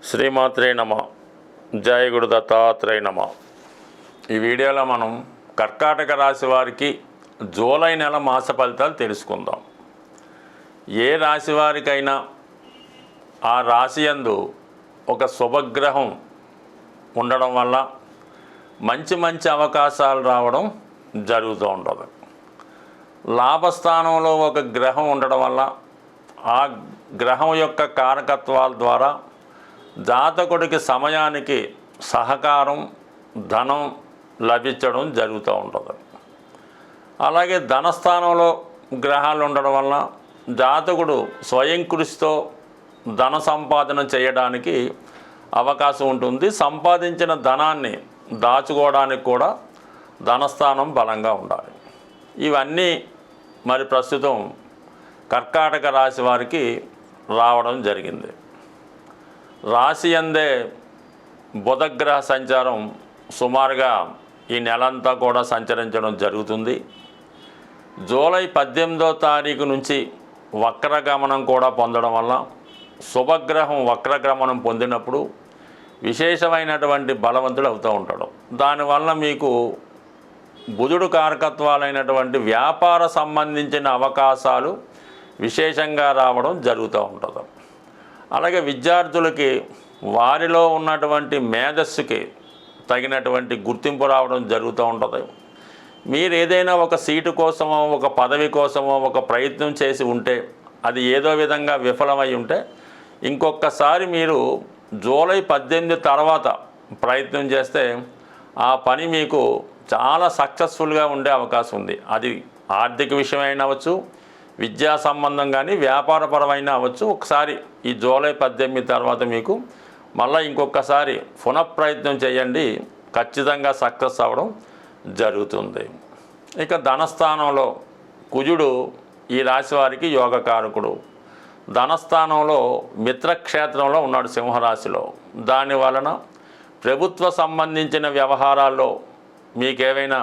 శ్రీమాత్రే నమ. జయ గురు దత్తాత్రేయ నమ. ఈ వీడియోలో మనం కర్కాటక రాశి వారికి జూలై నెల మాస ఫలితాలు తెలుసుకుందాం. ఏ రాశి వారికైనా ఆ రాశి యందు ఒక శుభగ్రహం ఉండడం వల్ల మంచి మంచి అవకాశాలు రావడం జరుగుతూ ఉంటుంది. లాభస్థానంలో ఒక గ్రహం ఉండడం వల్ల ఆ గ్రహం యొక్క కారకత్వాల ద్వారా జాతకుడికి సమయానికి సహకారం, ధనం లభించడం జరుగుతూ ఉంటుంది. అలాగే ధనస్థానంలో గ్రహాలు ఉండడం వల్ల జాతకుడు స్వయం కృషితో ధన సంపాదన చేయడానికి అవకాశం ఉంటుంది. సంపాదించిన ధనాన్ని దాచుకోవడానికి కూడా ధనస్థానం బలంగా ఉండాలి. ఇవన్నీ మరి ప్రస్తుతం కర్కాటక రాశి వారికి రావడం జరిగింది. రాశి యందే బుధగ్రహ సంచారం సుమారుగా ఈ నెలంతా కూడా సంచరించడం జరుగుతుంది. జూలై 18వ తారీఖు నుంచి వక్రగమనం కూడా పొందడం వల్ల శుభగ్రహం వక్రగమనం పొందినప్పుడు విశేషమైనటువంటి బలవంతుడు అవుతూ ఉంటాడు. దానివల్ల మీకు బుధుడు కారకత్వాలైనటువంటి వ్యాపార సంబంధించిన అవకాశాలు విశేషంగా రావడం జరుగుతూ ఉంటుంది. అలాగే విద్యార్థులకి వారిలో ఉన్నటువంటి మేధస్సుకి తగినటువంటి గుర్తింపు రావడం జరుగుతూ ఉంటుంది. మీరు ఏదైనా ఒక సీటు కోసమో, ఒక పదవి కోసమో ఒక ప్రయత్నం చేసి ఉంటే అది ఏదో విధంగా విఫలమై ఉంటే ఇంకొకసారి మీరు జూలై 18 తర్వాత ప్రయత్నం చేస్తే ఆ పని మీకు చాలా సక్సెస్ఫుల్గా ఉండే అవకాశం ఉంది. అది ఆర్థిక విషయమైనా అవ్వచ్చు, విద్యా సంబంధం కానీ వ్యాపారపరమైన అవ్వచ్చు. ఒకసారి ఈ జూలై 18 తర్వాత మీకు మళ్ళీ ఇంకొకసారి పునఃప్రయత్నం చేయండి, ఖచ్చితంగా సక్సెస్ అవ్వడం జరుగుతుంది. ఇక ధనస్థానంలో కుజుడు ఈ రాశి వారికి యోగకారకుడు. ధనస్థానంలో మిత్రక్షేత్రంలో ఉన్నాడు సింహరాశిలో. దాని వలన ప్రభుత్వ సంబంధించిన వ్యవహారాల్లో మీకేవైనా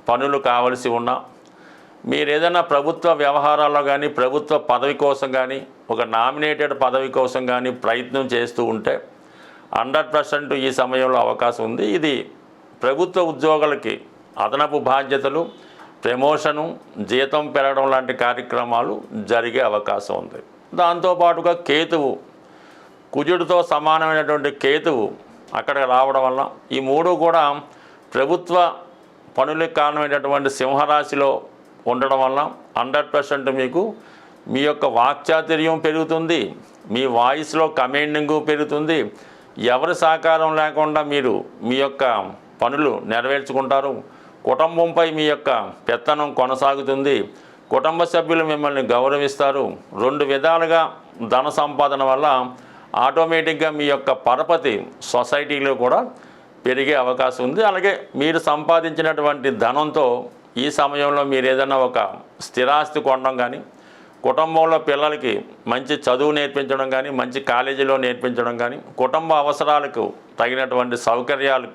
పనులు కావలసి ఉన్నా, మీరు ఏదైనా ప్రభుత్వ వ్యవహారాల్లో కానీ ప్రభుత్వ పదవి కోసం కానీ ఒక నామినేటెడ్ పదవి కోసం కానీ ప్రయత్నం చేస్తూ ఉంటే 100% ఈ సమయంలో అవకాశం ఉంది. ఇది ప్రభుత్వ ఉద్యోగులకి అదనపు బాధ్యతలు, ప్రమోషను, జీతం పెరగడం లాంటి కార్యక్రమాలు జరిగే అవకాశం ఉంది. దాంతోపాటుగా కేతువు, కుజుడితో సమానమైనటువంటి కేతువు అక్కడ రావడం వల్ల ఈ మూడు కూడా ప్రభుత్వ పనులకు కారణమైనటువంటి సింహరాశిలో ఉండడం వల్ల 100% మీకు మీ యొక్క వాక్చాతుర్యం పెరుగుతుంది, మీ వాయిస్లో కమాండింగ్ పెరుగుతుంది. ఎవరి సహకారం లేకుండా మీరు మీ యొక్క పనులు నెరవేర్చుకుంటారు. కుటుంబంపై మీ యొక్క పెత్తనం కొనసాగుతుంది. కుటుంబ సభ్యులు మిమ్మల్ని గౌరవిస్తారు. 2 విధాలుగా ధన సంపాదన వల్ల ఆటోమేటిక్గా మీ యొక్క పరపతి సొసైటీలో కూడా పెరిగే అవకాశం ఉంది. అలాగే మీరు సంపాదించినటువంటి ధనంతో ఈ సమయంలో మీరు ఏదైనా ఒక స్థిరాస్తి కొనడం కానీ, కుటుంబంలో పిల్లలకి మంచి చదువు నేర్పించడం కానీ, మంచి కాలేజీలో నేర్పించడం కానీ, కుటుంబ అవసరాలకు తగినటువంటి సౌకర్యాలు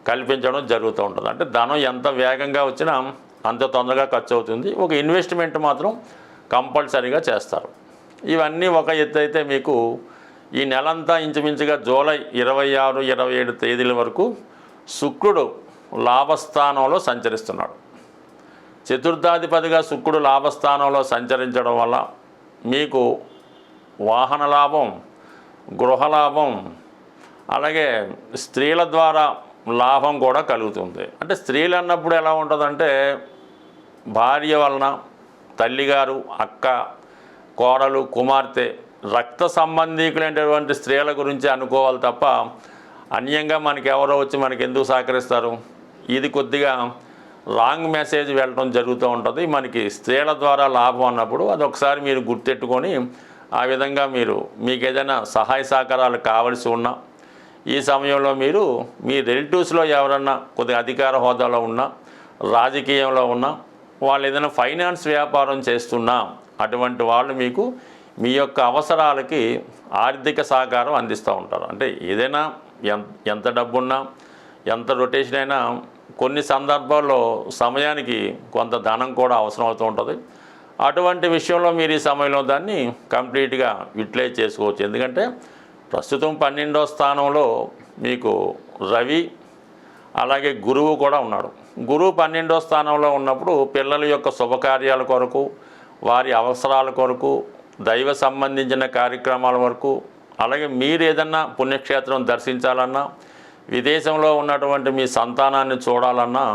కల్పించడం జరుగుతూ ఉంటుంది. అంటే ధనం ఎంత వేగంగా వచ్చినా అంత తొందరగా ఖర్చు అవుతుంది. ఒక ఇన్వెస్ట్మెంట్ మాత్రం కంపల్సరీగా చేస్తారు. ఇవన్నీ ఒక ఎత్తు అయితే మీకు ఈ నెలంతా ఇంచుమించుగా జూలై 26, 27 తేదీల వరకు శుక్రుడు లాభస్థానంలో సంచరిస్తున్నాడు. చతుర్థాధిపతిగా శుక్రుడు లాభస్థానంలో సంచరించడం వల్ల మీకు వాహన లాభం, గృహ లాభం, అలాగే స్త్రీల ద్వారా లాభం కూడా కలుగుతుంది. అంటే స్త్రీలు అన్నప్పుడు ఎలా ఉంటుందంటే భార్య వలన తల్లిగారు, అక్క, కోడలు, కుమార్తె, రక్త సంబంధీకులైనటువంటి స్త్రీల గురించి అనుకోవాలి తప్ప అన్యంగా మనకి ఎవరో వచ్చి మనకి ఎందుకు సహకరిస్తారు. ఇది కొద్దిగా రాంగ్ మెసేజ్ వెళ్ళడం జరుగుతూ ఉంటుంది. మనకి స్త్రీల ద్వారా లాభం అన్నప్పుడు అది ఒకసారి మీరు గుర్తెట్టుకొని ఆ విధంగా మీకు ఏదైనా సహాయ సహకారాలు కావలసి ఉన్నా ఈ సమయంలో మీరు మీ రిలేటివ్స్లో ఎవరన్నా కొద్దిగా అధికార హోదాలో ఉన్నా, రాజకీయంలో ఉన్నా, వాళ్ళు ఏదైనా ఫైనాన్స్ వ్యాపారం చేస్తున్నా అటువంటి వాళ్ళు మీకు మీ యొక్క అవసరాలకి ఆర్థిక సహకారం అందిస్తూ ఉంటారు. అంటే ఏదైనా ఎంత డబ్బున్నా, ఎంత రొటేషన్ అయినా కొన్ని సందర్భాల్లో సమయానికి కొంత ధనం కూడా అవసరం అవుతూ ఉంటుంది. అటువంటి విషయంలో మీరు ఈ సమయంలో దాన్ని కంప్లీట్గా యూటిలైజ్ చేసుకోవచ్చు. ఎందుకంటే ప్రస్తుతం 12వ స్థానంలో మీకు రవి అలాగే గురువు కూడా ఉన్నాడు. గురువు 12వ స్థానంలో ఉన్నప్పుడు పిల్లల యొక్క శుభకార్యాల కొరకు, వారి అవసరాల కొరకు, దైవ సంబంధించిన కార్యక్రమాల వరకు, అలాగే మీరు ఏదన్నా పుణ్యక్షేత్రం దర్శించాలన్నా, విదేశంలో ఉన్నటువంటి మీ సంతానాన్ని చూడాలన్నా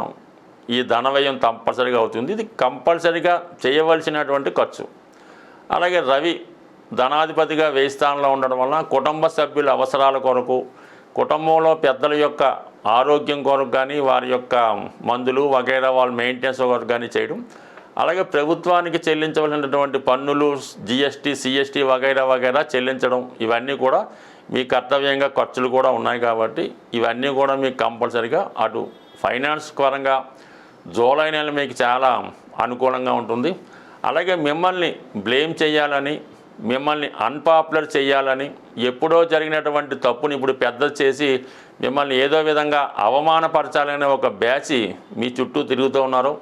ఈ ధనవ్యయం తప్పనిసరిగా అవుతుంది. ఇది కంపల్సరిగా చేయవలసినటువంటి ఖర్చు. అలాగే రవి ధనాధిపతిగా 1000 స్థానంలో ఉండడం వలన కుటుంబ సభ్యుల అవసరాల కొరకు, కుటుంబంలో పెద్దల యొక్క ఆరోగ్యం కొరకు కానీ, వారి యొక్క మందులు వగైరా వాళ్ళ మెయింటెనెన్స్ కొరకు కానీ చేయడం, అలాగే ప్రభుత్వానికి చెల్లించవలసినటువంటి పన్నులు, జిఎస్టీ, సిఎస్టీ వగైరా వగైరా చెల్లించడం, ఇవన్నీ కూడా మీ కర్తవ్యంగా ఖర్చులు కూడా ఉన్నాయి. కాబట్టి ఇవన్నీ కూడా మీకు కంపల్సరిగా అటు ఫైనాన్స్ పరంగా జూలై నెల మీకు చాలా అనుకూలంగా ఉంటుంది. అలాగే మిమ్మల్ని బ్లేమ్ చేయాలని, మిమ్మల్ని అన్పాపులర్ చేయాలని, ఎప్పుడో జరిగినటువంటి తప్పుని ఇప్పుడు పెద్ద చేసి మిమ్మల్ని ఏదో విధంగా అవమానపరచాలనే ఒక బ్యాచ్ మీ చుట్టూ తిరుగుతూ ఉన్నారు.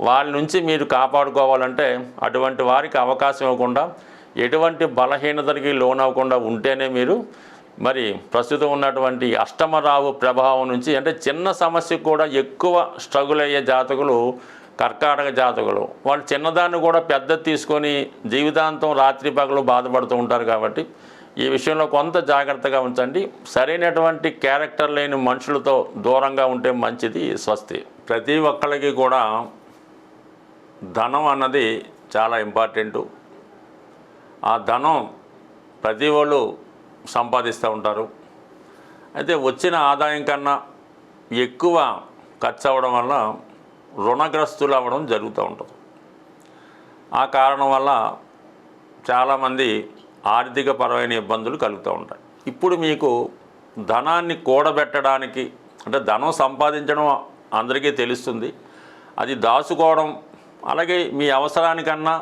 వాళ్ళ నుంచి మీరు కాపాడుకోవాలంటే అటువంటి వారికి అవకాశం ఇవ్వకుండా, ఎటువంటి బలహీనతకి లోనవ్వకుండా ఉంటేనే మీరు మరి ప్రస్తుతం ఉన్నటువంటి అష్టమరావు ప్రభావం నుంచి, అంటే చిన్న సమస్యకు కూడా ఎక్కువ స్ట్రగుల్ అయ్యే జాతకులు కర్కాటక జాతకులు. వాళ్ళు చిన్నదాన్ని కూడా పెద్ద తీసుకొని జీవితాంతం రాత్రి పగలు బాధపడుతూ ఉంటారు. కాబట్టి ఈ విషయంలో కొంత జాగ్రత్తగా ఉంచండి. సరైనటువంటి క్యారెక్టర్ లేని మనుషులతో దూరంగా ఉంటే మంచిది. స్వస్తి. ప్రతి ఒక్కరికి కూడా ధనం అన్నది చాలా ఇంపార్టెంటు. ఆ ధనం ప్రతి వాళ్ళు సంపాదిస్తూ ఉంటారు. అయితే వచ్చిన ఆదాయం కన్నా ఎక్కువ ఖర్చు అవ్వడం వల్ల రుణగ్రస్తులు అవ్వడం జరుగుతూ ఉంటుంది. ఆ కారణం వల్ల చాలామంది ఆర్థిక పరమైన ఇబ్బందులు కలుగుతూ ఉంటాయి. ఇప్పుడు మీకు ధనాన్ని కూడబెట్టడానికి, అంటే ధనం సంపాదించడం అందరికీ తెలుస్తుంది, అది దాచుకోవడం, అలాగే మీ అవసరానికన్నా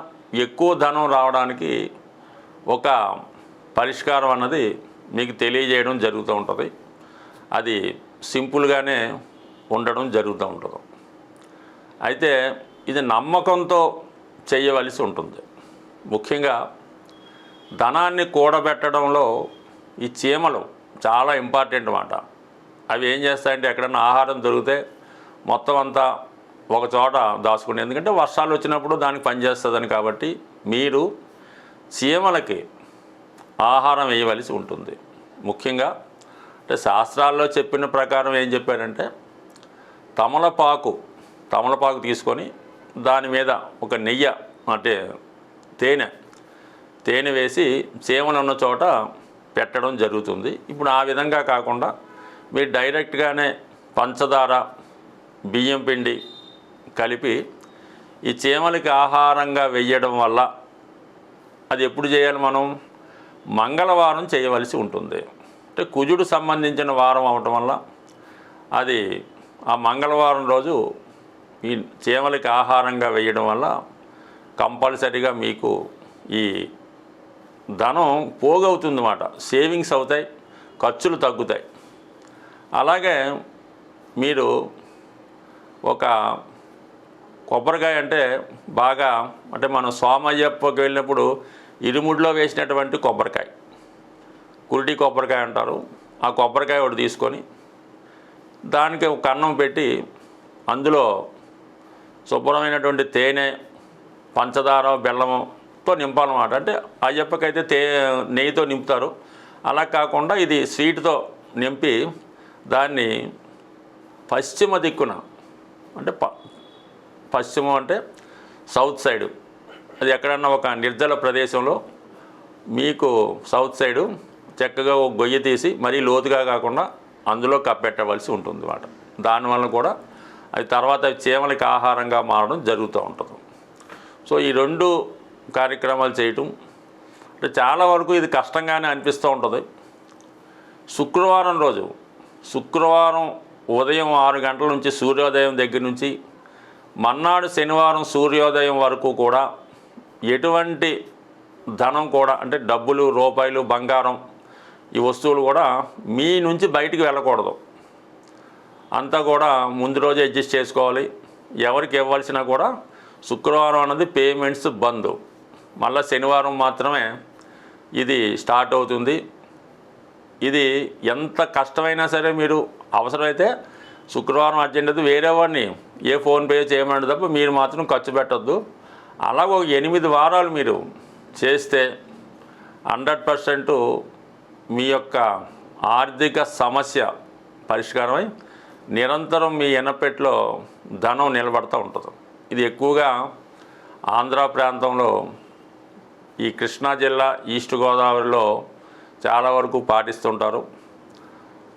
ఎక్కువ ధనం రావడానికి ఒక పరిష్కారం అన్నది మీకు తెలియజేయడం జరుగుతూ ఉంటుంది. అది సింపుల్గానే ఉండడం జరుగుతూ ఉంటుంది. అయితే ఇది నమ్మకంతో చేయవలసి ఉంటుంది. ముఖ్యంగా ధనాన్ని కూడబెట్టడంలో ఈ చీమలు చాలా ఇంపార్టెంట్ మాట. అవి ఏం చేస్తాయంటే ఎక్కడన్నా ఆహారం దొరికితే మొత్తం అంతా ఒక చోట దాచుకుని, ఎందుకంటే వర్షాలు వచ్చినప్పుడు దానికి పనిచేస్తుందని. కాబట్టి మీరు చీమలకి ఆహారం వేయవలసి ఉంటుంది. ముఖ్యంగా అంటే శాస్త్రాల్లో చెప్పిన ప్రకారం ఏం చెప్పారంటే తమలపాకు తీసుకొని దాని మీద ఒక నెయ్యి అంటే తేనె వేసి చీమలు ఉన్న చోట పెట్టడం జరుగుతుంది. ఇప్పుడు ఆ విధంగా కాకుండా మీరు డైరెక్ట్గానే పంచదార, బియ్యం పిండి కలిపి ఈ చీమలకి ఆహారంగా వేయడం వల్ల, అది ఎప్పుడు చేయాలి, మనం మంగళవారం చేయవలసి ఉంటుంది. అంటే కుజుడు సంబంధించిన వారం అవటం వల్ల అది ఆ మంగళవారం రోజు ఈ చీమలకి ఆహారంగా వేయడం వల్ల కంపల్సరీగా మీకు ఈ ధనం పోగవుతుందన్నమాట. సేవింగ్స్ అవుతాయి, ఖర్చులు తగ్గుతాయి. అలాగే మీరు ఒక కొబ్బరికాయ అంటే బాగా, అంటే మనం సోమయ్యప్పకి వెళ్ళినప్పుడు ఇరుముడిలో వేసినటువంటి కొబ్బరికాయ, కురిటి కొబ్బరికాయ అంటారు. ఆ కొబ్బరికాయ ఒకటి తీసుకొని దానికి ఒక కన్నం పెట్టి అందులో శుభ్రమైనటువంటి తేనె, పంచదార, బెల్లముతో నింపాలన్నమాట. అంటే అయ్యప్పకైతే నెయ్యితో నింపుతారు. అలా కాకుండా ఇది స్వీట్తో నింపి దాన్ని పశ్చిమ దిక్కున, అంటే పశ్చిమం అంటే సౌత్ సైడు, అది ఎక్కడన్నా ఒక నిర్జల ప్రదేశంలో మీకు సౌత్ సైడు చక్కగా ఒక గొయ్యి తీసి మరీ లోతుగా కాకుండా అందులో కప్పెట్టవలసి ఉంటుంది అన్నమాట. దానివల్ల కూడా అది తర్వాత చీమలకి ఆహారంగా మారడం జరుగుతూ ఉంటుంది. సో ఈ 2 కార్యక్రమాలు చేయటం అంటే చాలా వరకు ఇది కష్టంగానే అనిపిస్తూ ఉంటుంది. శుక్రవారం ఉదయం 6 గంటల నుంచి సూర్యోదయం దగ్గర నుంచి మర్నాడు శనివారం సూర్యోదయం వరకు కూడా ఎటువంటి ధనం కూడా, అంటే డబ్బులు, రూపాయలు, బంగారం, ఈ వస్తువులు కూడా మీ నుంచి బయటికి వెళ్ళకూడదు. అంతా కూడా ముందు రోజే అడ్జస్ట్ చేసుకోవాలి. ఎవరికి ఇవ్వాల్సినా కూడా శుక్రవారం అన్నది పేమెంట్స్ బంద్. మళ్ళీ శనివారం మాత్రమే ఇది స్టార్ట్ అవుతుంది. ఇది ఎంత కష్టమైనా సరే మీరు అవసరమైతే శుక్రవారం అర్జెంట్ అయితే వేరే వాడిని ఫోన్పే చేయమంటే తప్ప మీరు మాత్రం ఖర్చు పెట్టద్దు. అలాగ ఒక 8 వారాలు మీరు చేస్తే 100% మీ యొక్క ఆర్థిక సమస్య పరిష్కారమై నిరంతరం మీ ఎనపెట్లో ధనం నిలబడుతూ ఉంటుంది. ఇది ఎక్కువగా ఆంధ్ర ప్రాంతంలో ఈ కృష్ణా జిల్లా ఈస్ట్ గోదావరిలో చాలా వరకు పాటిస్తుంటారు.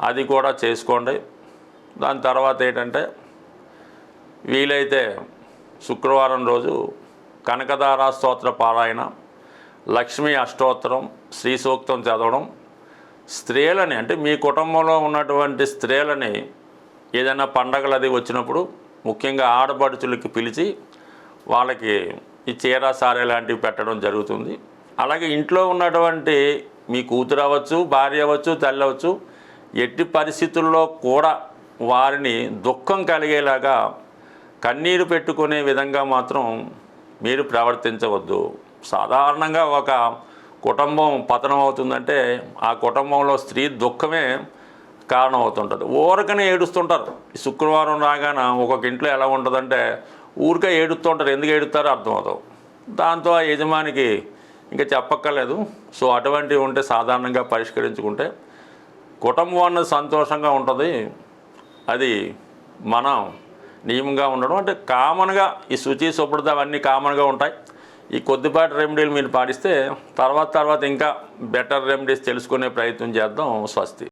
అది కూడా చేసుకోండి. దాని తర్వాత ఏంటంటే వీలైతే శుక్రవారం రోజు కనకదార స్తోత్ర పారాయణ, లక్ష్మీ అష్టోత్తరం, శ్రీ సూక్తం చదవడం, స్త్రీలని అంటే మీ కుటుంబంలో ఉన్నటువంటి స్త్రీలని ఏదైనా పండగలు అది వచ్చినప్పుడు ముఖ్యంగా ఆడపడుచులకి పిలిచి వాళ్ళకి ఈ చీర సారే లాంటివి పెట్టడం జరుగుతుంది. అలాగే ఇంట్లో ఉన్నటువంటి మీ కూతురు అవ్వచ్చు, భార్య అవ్వచ్చు, తల్లి అవ్వచ్చు, ఎట్టి పరిస్థితుల్లో కూడా వారిని దుఃఖం కలిగేలాగా కన్నీరు పెట్టుకునే విధంగా మాత్రం మీరు ప్రవర్తించవద్దు. సాధారణంగా ఒక కుటుంబం పతనం అవుతుందంటే ఆ కుటుంబంలో స్త్రీ దుఃఖమే కారణం అవుతుంటుంది. ఊరకనే ఏడుస్తుంటారు. శుక్రవారం రాగానే ఒక్కొక్క ఇంట్లో ఎలా ఉంటుందంటే ఊరికే ఏడుస్తుంటారు. ఎందుకు ఏడుస్తారో అర్థమవుతావు. దాంతో ఆ యజమానికి ఇంకా చెప్పక్కర్లేదు. సో అటువంటివి ఉంటే సాధారణంగా పరిష్కరించుకుంటే కుటుంబం అన్నది సంతోషంగా ఉంటుంది. అది మనం నియమంగా ఉండడం అంటే కామన్గా ఈ శుచి శుభ్రత అవన్నీ కామన్గా ఉంటాయి. ఈ కొద్దిపాటి రెమెడీలు మీరు పాటిస్తే తర్వాత ఇంకా బెటర్ రెమెడీస్ తెలుసుకునే ప్రయత్నం చేద్దాం. స్వస్తి.